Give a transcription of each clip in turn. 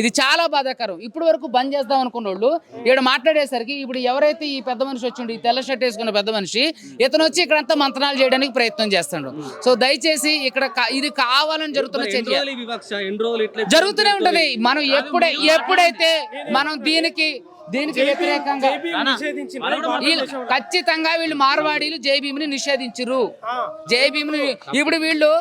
ఇది చాలా బాధాకరం. ఇప్పుడు వరకు బంద్ చేద్దాం అనుకున్న వాళ్ళు ఇక్కడ మాట్లాడేసరికి ఇప్పుడు ఎవరైతే ఈ పెద్ద మనిషి వచ్చిండు, ఈ తెల్ల షర్ట్ వేసుకున్న పెద్ద మనిషి, ఇతను వచ్చి ఇక్కడంతా మంత్రాలు చేయడానికి ప్రయత్నం చేస్తాడు. సో దయచేసి ఇక్కడ ఇది కావాలని జరుగుతున్న చర్య జరుగుతూనే ఉంటది. మనం ఎప్పుడైతే మనం దీనికి వ్యతిరేకంగా ఖచ్చితంగా వీళ్ళు మార్వాడీలు జై భీమ్ని నిషేధించరు. జై భీమ్ని ఇప్పుడు వీళ్ళు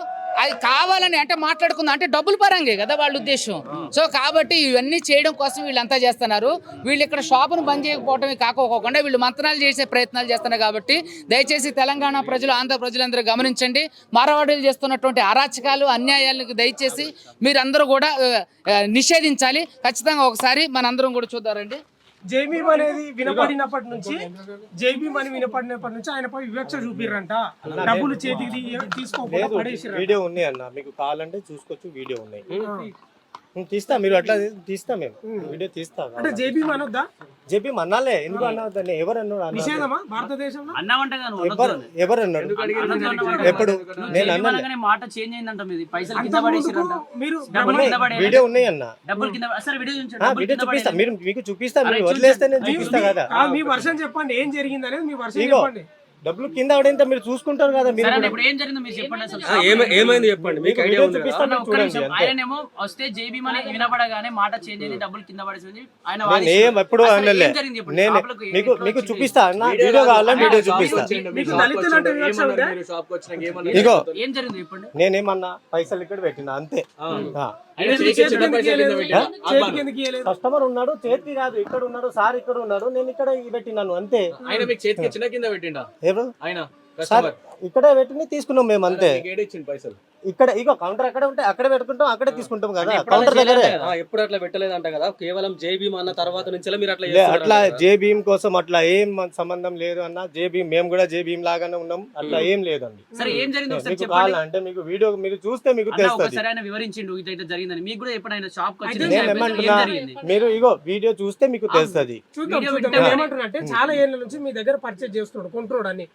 అది కావాలని అంటే మాట్లాడుకుందాం అంటే డబ్బులు పరంగే కదా వాళ్ళ ఉద్దేశం. సో కాబట్టి ఇవన్నీ చేయడం కోసం వీళ్ళంతా చేస్తున్నారు. వీళ్ళు ఇక్కడ షాపును బంద్ చేయకపోవడమే కాకోకుండా వీళ్ళు మంత్రాలు చేసే ప్రయత్నాలు చేస్తున్నారు. కాబట్టి దయచేసి తెలంగాణ ప్రజలు, ఆంధ్ర ప్రజలందరూ గమనించండి. మార్వాడీలు చేస్తున్నటువంటి అరాచకాలు, అన్యాయాలకు దయచేసి మీరందరూ కూడా నిషేధించాలి. ఖచ్చితంగా ఒకసారి మనందరం కూడా చూద్దారండి. జైభీమ్ అనేది వినపడినప్పటి నుంచి ఆయనపై వివక్ష చూపిర్రంట. డబ్బులు చేతికి తీసుకోకుండా పడేసిర్రు. వీడియో ఉన్నాయి అన్న, మీకు కావాలంటే చూసుకోవచ్చు. వీడియో ఉన్నాయి, తీస్తా. మీరు అట్లా తీస్తా, మేము వీడియో తీస్తా. అంటే జైభీమ్ అనొద్దా? జైభీమ్ అన్నాలే, ఎందుకు అన్నదాన్ని? ఎవరు అన్నాడు? నిషేధమా భారతదేశంలో? ఎవరు అన్నాడు? ఎప్పుడు? నేను అన్నా మాట చేంజ్ అయిందంట. మీరు వీడియో ఉన్నాయి అన్న, వీడియో చూపిస్తా. మీరు మీకు చూపిస్తా, మీరు వదిలేస్తే నేను చూపిస్తా కదా. మీ వర్షన్ చెప్పండి, ఏం జరిగింది అనేది మీ వర్షన్ చెప్పండి. డబ్బులు కింద అవడంతో మీరు చూసుకుంటారు కదా. మీరు ఏమైంది చెప్పండి, మీకు ఐడియా ఉంది. ఆయనేమో వస్తే జైభీమ్ అనేది వినపడగానే మాట చేంజ్ అయింది, డబ్బులు కింద పడేసింది. నేను ఎప్పుడు అనలే. నేను మీకు చూపిస్తా అన్న, వీడియో కావాలని వీడియో చూపిస్తా. ఇగో ఏం జరిగింది చెప్పండి. నేనేమన్నా పైసలు ఇక్కడ పెట్టినా అంతే. కస్టమర్ ఉన్నాడు, చేతికి కాదు, ఇక్కడ ఉన్నాడు సార్, ఇక్కడ ఉన్నాడు, నేను ఇక్కడ పెట్టినాను అంతే. ఆయన మీకు చేతికి చిన్న కింద పెట్టిండా? ఆయన సార్ ఇక్కడే పెట్టిన తీసుకున్నాం మేము అంతే. పైసలు ఇక్కడ ఇగో కౌంటర్ అక్కడే ఉంటాయి, అక్కడే పెట్టుకుంటాం, అక్కడే తీసుకుంటాం కదా. కౌంటర్ దగ్గరే ఎప్పుడు అట్లా పెట్టలేదంట కదా. కేవలం జై భీమ్ అన్న తర్వాత నుంచి మీరు అట్లా జై భీమ్ కోసం అట్లా ఏం సంబంధం లేదు అన్న. జై భీమ్, మేము కూడా జై భీమ్ లాగానే ఉన్నాం, అట్లా ఏం లేదండి. మీకు కావాలంటే మీకు వీడియో మీరు చూస్తే మీకు తెలుస్తుంది. నేను ఏమంటున్నా, మీరు ఇగో వీడియో చూస్తే మీకు తెలుస్తుంది. ఏమంటున్నా చాలా ఏళ్ళ నుంచి మీ దగ్గర పర్చేజ్ చేస్తున్నాడు, కొంటున్నాడు అని.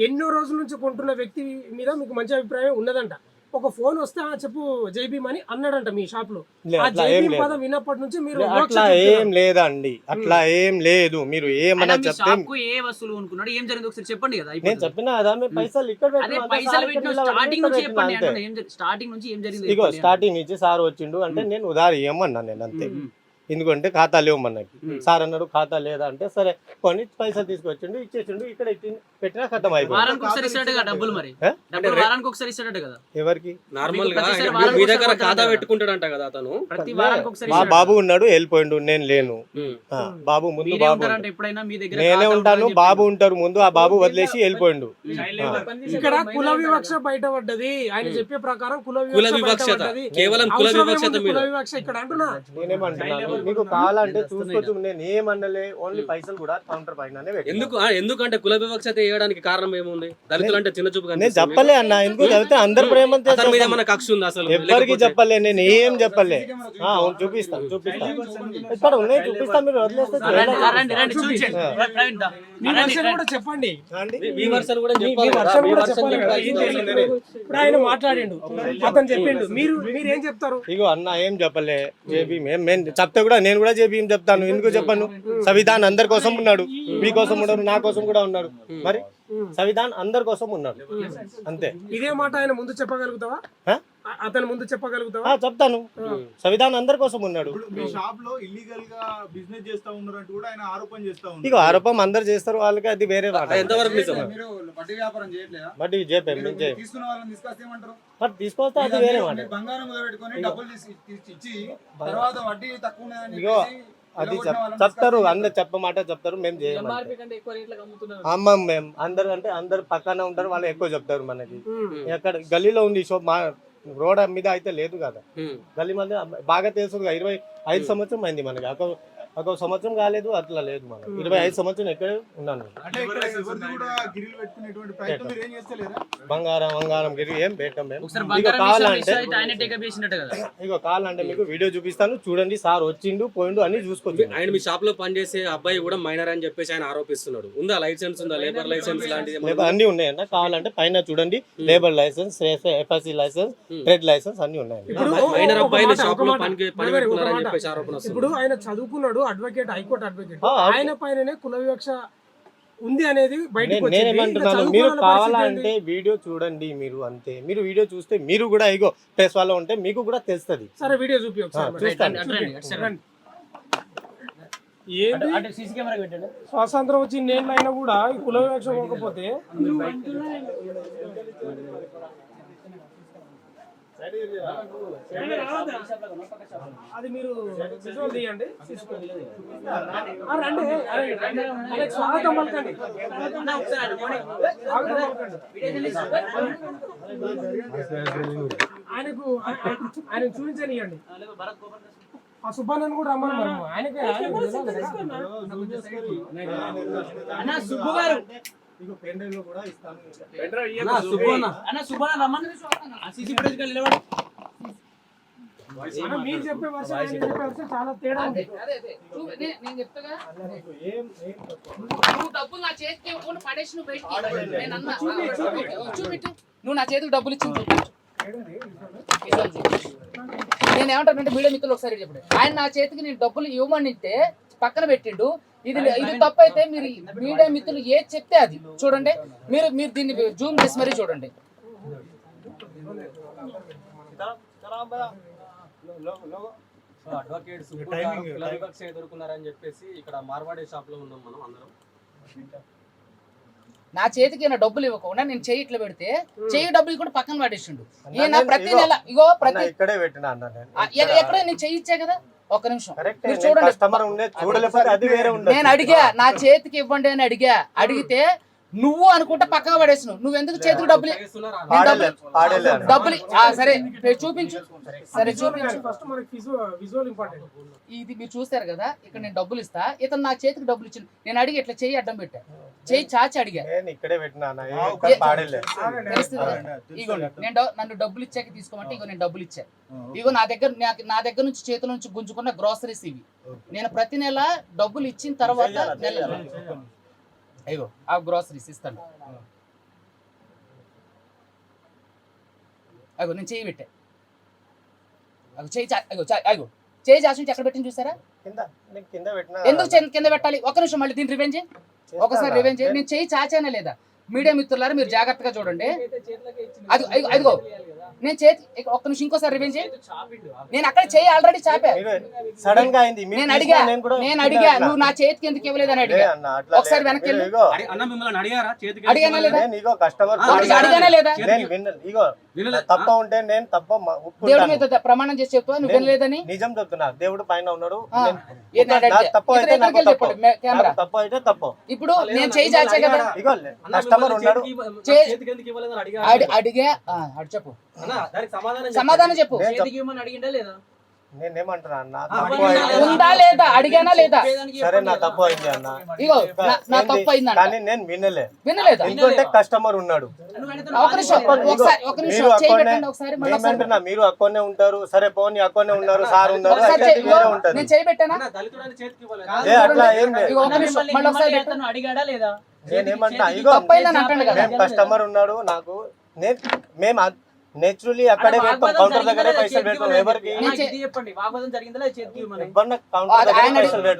ఎన్నో రోజుల నుంచి కొంటున్న వ్యక్తి మీద మీకు మంచి అభిప్రాయం ఉన్నదంట. ఒక ఫోన్ వస్తే చెప్పు జై భీమ్ అని అన్నాడంట మీ షాప్ లో. పదం విన్నప్పటి నుంచి మీరు అట్లా ఏం లేదండి, అట్లా ఏం లేదు. మీరు ఏమన్నా చెప్తే ఏ వస్తువులు కొనుక్కున్నాడు, ఏం జరిగింది ఒకసారి చెప్పండి కదా. నేను చెప్పినా కదా, మీరు పైసలు ఇక్కడ ఇగో స్టార్టింగ్ నుంచి సార్ వచ్చిండు అంటే నేను ఉదాహరణ ఇవ్వమన్నా నేను అంతే. ఎందుకంటే ఖాతా లేవు మనకి. సార్ అన్నాడు ఖాతా లేదా అంటే సరే కొన్ని పైసలు తీసుకొచ్చిండు, ఇచ్చేసిండు, ఇక్కడ పెట్టినా ఖతం అయిపోయింది. ఎవరికి? నార్మల్ గా మీ దగ్గర ఖాతా పెట్టుకుంటాడంట కదా అతను. మా బాబు ఉన్నాడు, వెళ్ళిపోయిండు, నేను లేను. బాబు ముందు బాబు నేనే ఉంటాను, బాబు ఉంటారు ముందు. ఆ బాబు వదిలేసి వెళ్ళిపోయిండు. ఇక్కడ కుల వివక్ష బయటపడ్డది. ఆయన చెప్పే ప్రకారం కుల వివక్ష కేవలం కుల వివక్ష ఇక్కడ అంటున్నా. నేనేమంటున్నాను, మీకు కావాలంటే చూసుకోవచ్చు. నేను ఏమనలే, ఓన్లీ పైసలు కూడా కౌంటర్ పైన. ఎందుకంటే కుల వివక్షత వేయడానికి కారణం ఏముంది? దళితులు అంటే చిన్న చూపు. నేను చెప్పలే అన్న, ఎందుకు చెప్తే అందరు ప్రేమ కక్ష ఉంది అసలు. ఎవరికి చెప్పలే, నేను ఏం చెప్పలే. చూపిస్తా ఇక్కడ ఉన్నాయి, చూపిస్తా. మీరు వదిలేస్తే చెప్పండి. ఆయన మాట్లాడిండు, అతను చెప్పిండు, మీరు ఏం చెప్తారు? ఇగో అన్న ఏం చెప్పలే. మేము చెప్తే కూడా నేను కూడా చెప్పి ఏం చెప్తాను, ఎందుకు చెప్పను? సంవిధాన్ అందరి కోసం ఉన్నాడు, మీకోసం ఉన్నాడు, నా కోసం కూడా ఉన్నాడు. మరి సంవిధాన్ అందరి కోసం ఉన్నాడు అంతే. ఇదే మాట ఆయన ముందు చెప్పగలుగుతావా? అతను ముందు చెప్పగలుగుతావా? చెప్తాను. సంవిధాన్ అందరి కోసం ఉన్నాడు. ఇక ఆరోపం అందరు చేస్తారు, వాళ్ళకి అది వేరే మాట. బట్ తీసుకొస్తే అది వేరే మాట. ఇగో అది చెప్తారు, అందరు చెప్పమాట చెప్తారు, మేము చేయము. అమ్మం మేము అందరు అంటే అందరు పక్కన ఉంటారు, వాళ్ళు ఎక్కువ చెప్తారు. మనకి ఎక్కడ గల్లీలో ఉంది షాప్, మా రోడ్ మీద అయితే లేదు కదా. గల్లీ మధ్య బాగా తెలుసు, 25 సంవత్సరం అయింది మనకి. ఒక సంవత్సరం కాలేదు అట్లా లేదు మనం 25 సంవత్సరం ఎక్కడే ఉన్నాను. బంగారం గిరి ఏం పెట్టాం మేము. ఇగో కావాలంటే మీకు వీడియో చూపిస్తాను చూడండి. సార్ వచ్చిండు పోయిండు అన్ని చూసుకోవచ్చు. ఆయన మీ షాప్ లో పనిచేసే అబ్బాయి కూడా మైనర్ అని చెప్పేసి ఆయన ఆరోపిస్తున్నాడు. ఉందా లైసెన్స్ ఉందా, లేబర్ లైసెన్స్ లాంటిది అన్ని ఉన్నాయన్న. కావాలంటే పైన చూడండి labour licence, FSC licence, trade licence అన్ని ఉన్నాయి. మైనర్ అబ్బాయి షాప్ లో పని పెడుతున్నారని చెప్పేసి ఆరోపణ వస్తుంది. ఇప్పుడు ఆయన చదువుకున్నాడు, అడ్వకేట్, హైకోర్టు అడ్వకేట్. ఆయన పైననే కుల వివక్ష ఉంది అనేది బయటకు వచ్చింది. నేనేమంటున్నాను, మీరు కావాలంటే వీడియో చూడండి. మీరు అంతే, మీరు వీడియో చూస్తే మీరు కూడా ఇగో ప్రెస్ వాళ్ళ ఉంటే మీకు కూడా తెలుస్తుంది. సరే వీడియో చూపి ఒకసారి. స్వాతంత్రం వచ్చి నేను అయినా కూడా ఈ కుల వివక్ష పోకపోతే అది మీరు తీయండి. రండి, స్వాగతం పలకండి. ఆయన చూపించనియండి. ఆ సుబ్బాన్ని కూడా రమ్మని మనం ఆయనకి సుబ్బు గారు మీరు చెప్పే వర్షం చాలా తేడా ఉంది. నేను చెప్తాగా నువ్వు డబ్బులు నా చేతికి ఇవ్వకుండా పడేసి నువ్వు బయటికి నేను అన్నా చూపిట్టు. నువ్వు నా చేతికి డబ్బులు ఇచ్చి చూపించు. నేను ఏమంటానంటే మీడియా మిత్రులు ఒకసారి చెప్పండి. ఆయన నా చేతికి నేను డబ్బులు ఇవ్వమనిస్తే పక్కన పెట్టిండు. ఇది తప్పు అయితే మీరు మీడియా మిత్రులు ఏది చెప్తే అది చూడండి. మీరు దీన్ని జూమ్ చేసి మరీ చూడండి. అడ్వకేట్స్ ఎదుర్కొన్నారని చెప్పేసి ఇక్కడ మార్వాడి షాప్ లో ఉన్నాం మనం అందరం. నా చేతికి నా డబ్బులు ఇవ్వకుండా నేను చెయ్యి ఇట్లా పెడితే చెయ్యి డబ్బులు కూడా పక్కన పడేసిండు. ఈయన ప్రతి నెల ఇగో ప్రతి ఇక్కడే పెట్టినా ఎక్కడ నేను చెయ్యి ఇచ్చా కదా. ఒక్క నిమిషం మీరు చూడండి. నేను అడిగా నా చేతికి ఇవ్వండి అని అడిగితే నువ్వు అనుకుంటే పక్కన పడేసినావు. నువ్వు ఎందుకు చేతికి డబ్బులు సరే చూపించు. సరే చూపించు. ఇది మీరు చూస్తారు కదా. ఇక్కడ నేను డబ్బులు ఇస్తా, ఇతను నా చేతికి డబ్బులు ఇచ్చింది. నేను అడిగి ఇట్లా చెయ్యి అడ్డం పెట్టా, చెయ్యి చాచి అడిగా. ఇగో నన్ను డబ్బులు ఇచ్చాక తీసుకోమంటే ఇగో నేను డబ్బులు ఇచ్చా. ఇగో నా దగ్గర నుంచి చేతుల నుంచి గుంజుకున్న గ్రోసరీస్ ఇవి. నేను ప్రతి నెల డబ్బులు ఇచ్చిన తర్వాత అయ్యో ఆ గ్రోసరీస్ ఇస్తాను. అగో నేను చేయి పెట్టా. చేయి చాచి ఎక్కడ పెట్టింది చూసారా? ఎందుకు కింద పెట్టాలి? ఒక్క నిమిషం మళ్ళీ దీని రివెంజ్ ఒకసారి రివెంజ్. నేను చేయి చాచానే లేదా? మీడియా మిత్రులారా మీరు జాగ్రత్తగా చూడండి. అదిగో నేను చేతి ఒక్క నిమిషం ఇంకోసారి రివెంజ్. నేను అక్కడ చేయి ఆల్రెడీ చాపా. సడన్ గా అయింది. నేను అడిగా నువ్వు నా చేతికి ఎందుకు ఇవ్వలేదని అడిగా. ఒకసారి వెనక్కి అడిగానా లేదా? తప్ప ఉంటే నేను తప్ప దేవుడి మీద ప్రమాణం చేసి చెప్తా నువ్వు వినలేదని. నిజం చెప్తున్నా. దేవుడు పైన ఉన్నాడు. తప్పు అయితే తప్పు. ఇప్పుడు నేను చేయి చాచా కదా. కస్టమర్ ఉన్నాడు. అడిగా చెప్పు సమాధానం చెప్పు. నేనేమంటున్నా అన్న, ఉందా లేదా అడిగానా లేదా? సరే నా తప్పు అయింది అన్న. ఇగో నా తప్పు అయింది కానీ నేను వినలేదా? ఎందుకంటే కస్టమర్ ఉన్నాడు. ఏమంటున్నా మీరు అక్కడనే ఉంటారు. సరే పోనీ అక్కడనే ఉన్నారు, సార్ ఉన్నారు, నేను చేయబెట్టానా? అట్లా ఏం లేదు. నేనేమంటున్నా ఇగో కస్టమర్ ఉన్నాడు నాకు. మేము నేచురల్లీ అక్కడే పెడతాం, కౌంటర్ దగ్గరే పైసలు పెడతాం. ఎవరికి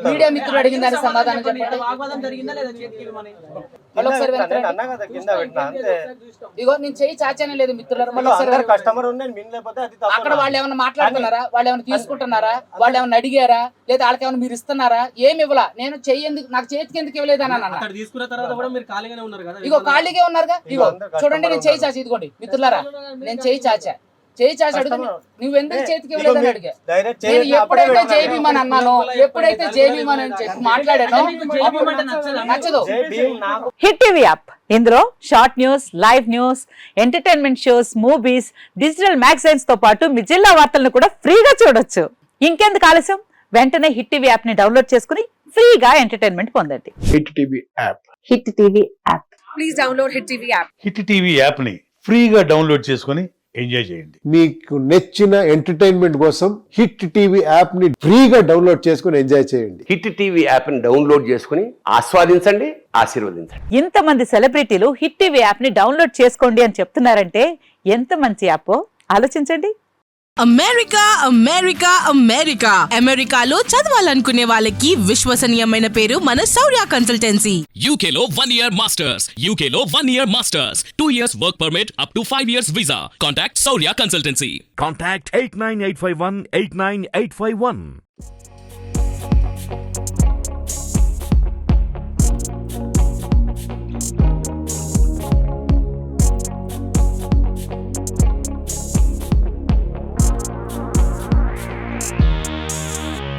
మీడియా మిత్రులు అడిగిన దానికి సమాధానం చెప్పండి. ఇగో నేను చేయి చాచానే లేదు మిత్రులారా. కస్టమర్ వినలేకపోతే అక్కడ వాళ్ళు ఏమైనా మాట్లాడుతున్నారా? వాళ్ళు ఏమైనా తీసుకుంటున్నారా? వాళ్ళు ఏమైనా అడిగారా? లేదా వాళ్ళకి ఏమైనా మీరు ఇస్తున్నారా? ఏమి ఇవ్వలా. నేను చెయ్యి ఎందుకు నాకు చేతికి ఎందుకు ఇవ్వలేదు అని అన్న. ఇగో ఖాళీగా ఉన్నారుగా. ఇగో చూడండి నేను చేయి చాచి. ఇదిగోండి మిత్రులారా నేను చేయి చాచా. చేయి చాచి అడుగు నువ్వు ఎందుకు చేతికి ఇవ్వలేదని అడిగా. నేను ఎప్పుడైతే జై భీమ్ అని అన్నానో, ఎప్పుడైతే జై భీమ్ అని చెప్పి మాట్లాడానో నచ్చదు. హిట్ టీవీ యాప్ ఇందులో short news, live news, entertainment shows, movies, digital magazines తో పాటు మీ జిల్లా వార్తలను కూడా ఫ్రీగా చూడొచ్చు. ఇంకెందుకు ఆలస్యం? వెంటనే హిట్ టీవీ యాప్ ని డౌన్లోడ్ చేసుకుని ఫ్రీగా ఎంటర్టైన్మెంట్ పొందండి. Hit TV app. Hit TV app. Please download Hit TV app. Hit TV యాప్ని ఫ్రీగా డౌన్లోడ్ చేసుకొని ఎంజాయ్ చేయండి. మీకు నచ్చిన ఎంటర్టైన్మెంట్ కోసం హిట్ టీవీ యాప్ ని ఫ్రీగా డౌన్లోడ్ చేసుకుని ఎంజాయ్ చేయండి. హిట్ టీవీ యాప్ని డౌన్లోడ్ చేసుకుని ఆస్వాదించండి, ఆశీర్వదించండి. ఇంతమంది సెలబ్రిటీలు హిట్ టీవీ యాప్ ని డౌన్లోడ్ చేసుకోండి అని చెప్తున్నారంటే ఎంత మంచి యాప్ ఆలోచించండి. అమెరికా అమెరికా అమెరికా అమెరికాలో చదవాలనుకునే వాళ్ళకి విశ్వసనీయమైన పేరు మన శౌర్య కన్సల్టెన్సీ. UK లో 1 year masters, UK లో 1 year masters, 2 years work permit up to 5 years visa. Contact Saurya Consultancy. Contact 89851 89851.